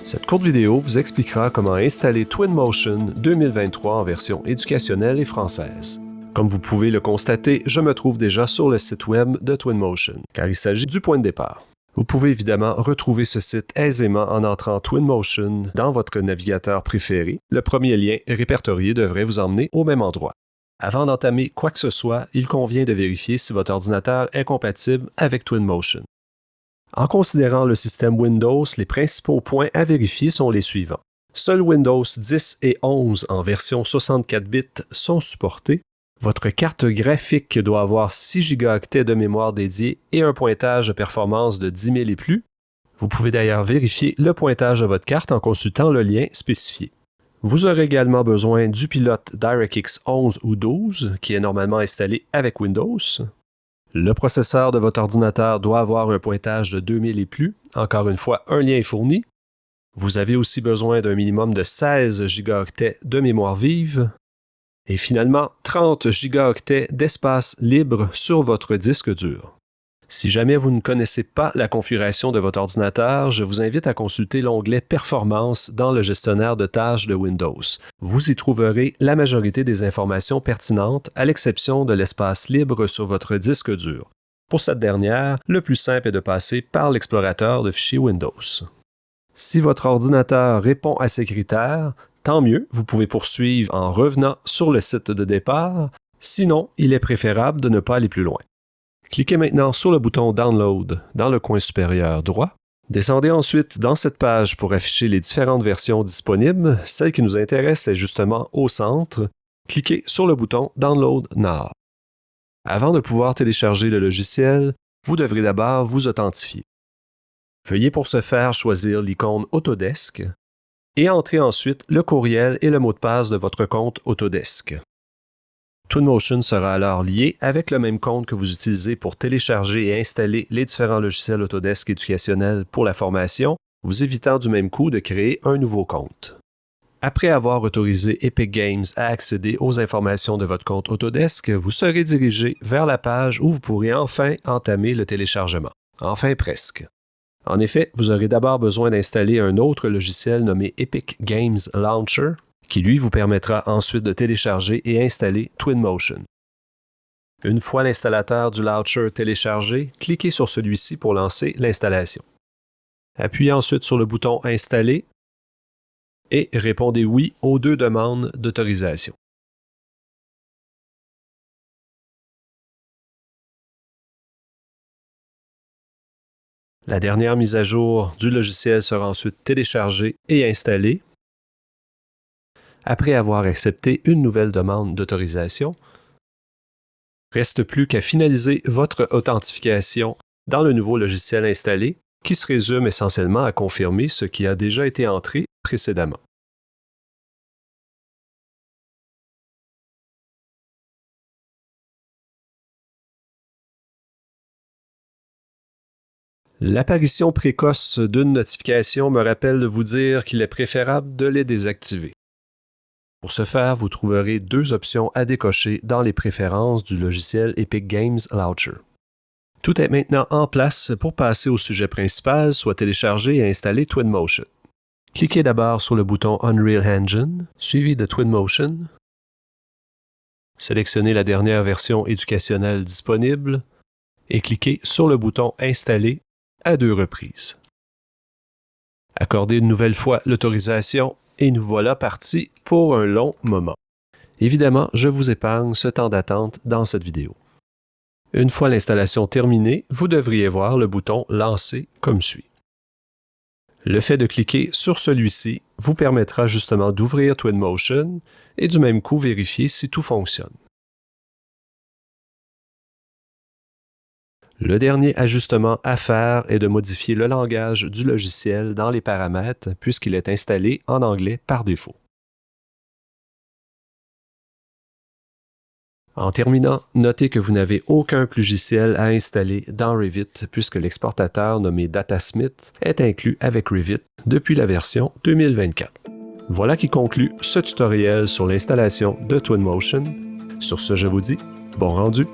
Cette courte vidéo vous expliquera comment installer Twinmotion 2023 en version éducationnelle et française. Comme vous pouvez le constater, je me trouve déjà sur le site web de Twinmotion, car il s'agit du point de départ. Vous pouvez évidemment retrouver ce site aisément en entrant Twinmotion dans votre navigateur préféré. Le premier lien répertorié devrait vous emmener au même endroit. Avant d'entamer quoi que ce soit, il convient de vérifier si votre ordinateur est compatible avec Twinmotion. En considérant le système Windows, les principaux points à vérifier sont les suivants. Seuls Windows 10 et 11 en version 64 bits sont supportés. Votre carte graphique doit avoir 6 Go de mémoire dédiée et un pointage de performance de 10 000 et plus. Vous pouvez d'ailleurs vérifier le pointage de votre carte en consultant le lien spécifié. Vous aurez également besoin du pilote DirectX 11 ou 12, qui est normalement installé avec Windows. Le processeur de votre ordinateur doit avoir un pointage de 2000 et plus. Encore une fois, un lien est fourni. Vous avez aussi besoin d'un minimum de 16 Go de mémoire vive. Et finalement, 30 Go d'espace libre sur votre disque dur. Si jamais vous ne connaissez pas la configuration de votre ordinateur, je vous invite à consulter l'onglet Performance dans le gestionnaire de tâches de Windows. Vous y trouverez la majorité des informations pertinentes, à l'exception de l'espace libre sur votre disque dur. Pour cette dernière, le plus simple est de passer par l'explorateur de fichiers Windows. Si votre ordinateur répond à ces critères, tant mieux, vous pouvez poursuivre en revenant sur le site de départ. Sinon, il est préférable de ne pas aller plus loin. Cliquez maintenant sur le bouton Download dans le coin supérieur droit. Descendez ensuite dans cette page pour afficher les différentes versions disponibles. Celle qui nous intéresse est justement au centre. Cliquez sur le bouton Download Now. Avant de pouvoir télécharger le logiciel, vous devrez d'abord vous authentifier. Veuillez pour ce faire choisir l'icône Autodesk et entrez ensuite le courriel et le mot de passe de votre compte Autodesk. Twinmotion sera alors lié avec le même compte que vous utilisez pour télécharger et installer les différents logiciels Autodesk éducationnels pour la formation, vous évitant du même coup de créer un nouveau compte. Après avoir autorisé Epic Games à accéder aux informations de votre compte Autodesk, vous serez dirigé vers la page où vous pourrez enfin entamer le téléchargement. Enfin presque. En effet, vous aurez d'abord besoin d'installer un autre logiciel nommé Epic Games Launcher, qui lui vous permettra ensuite de télécharger et installer Twinmotion. Une fois l'installateur du launcher téléchargé, cliquez sur celui-ci pour lancer l'installation. Appuyez ensuite sur le bouton « Installer » et répondez « Oui » aux deux demandes d'autorisation. La dernière mise à jour du logiciel sera ensuite téléchargée et installée. Après avoir accepté une nouvelle demande d'autorisation, reste plus qu'à finaliser votre authentification dans le nouveau logiciel installé, qui se résume essentiellement à confirmer ce qui a déjà été entré précédemment. L'apparition précoce d'une notification me rappelle de vous dire qu'il est préférable de les désactiver. Pour ce faire, vous trouverez deux options à décocher dans les préférences du logiciel Epic Games Launcher. Tout est maintenant en place pour passer au sujet principal, soit télécharger et installer Twinmotion. Cliquez d'abord sur le bouton Unreal Engine, suivi de Twinmotion. Sélectionnez la dernière version éducationnelle disponible et cliquez sur le bouton Installer à 2 reprises. Accordez une nouvelle fois l'autorisation et nous voilà partis pour un long moment. Évidemment, je vous épargne ce temps d'attente dans cette vidéo. Une fois l'installation terminée, vous devriez voir le bouton « Lancer » comme suit. Le fait de cliquer sur celui-ci vous permettra justement d'ouvrir Twinmotion et du même coup vérifier si tout fonctionne. Le dernier ajustement à faire est de modifier le langage du logiciel dans les paramètres puisqu'il est installé en anglais par défaut. En terminant, notez que vous n'avez aucun logiciel à installer dans Revit puisque l'exportateur nommé Datasmith est inclus avec Revit depuis la version 2024. Voilà qui conclut ce tutoriel sur l'installation de Twinmotion. Sur ce, je vous dis bon rendu!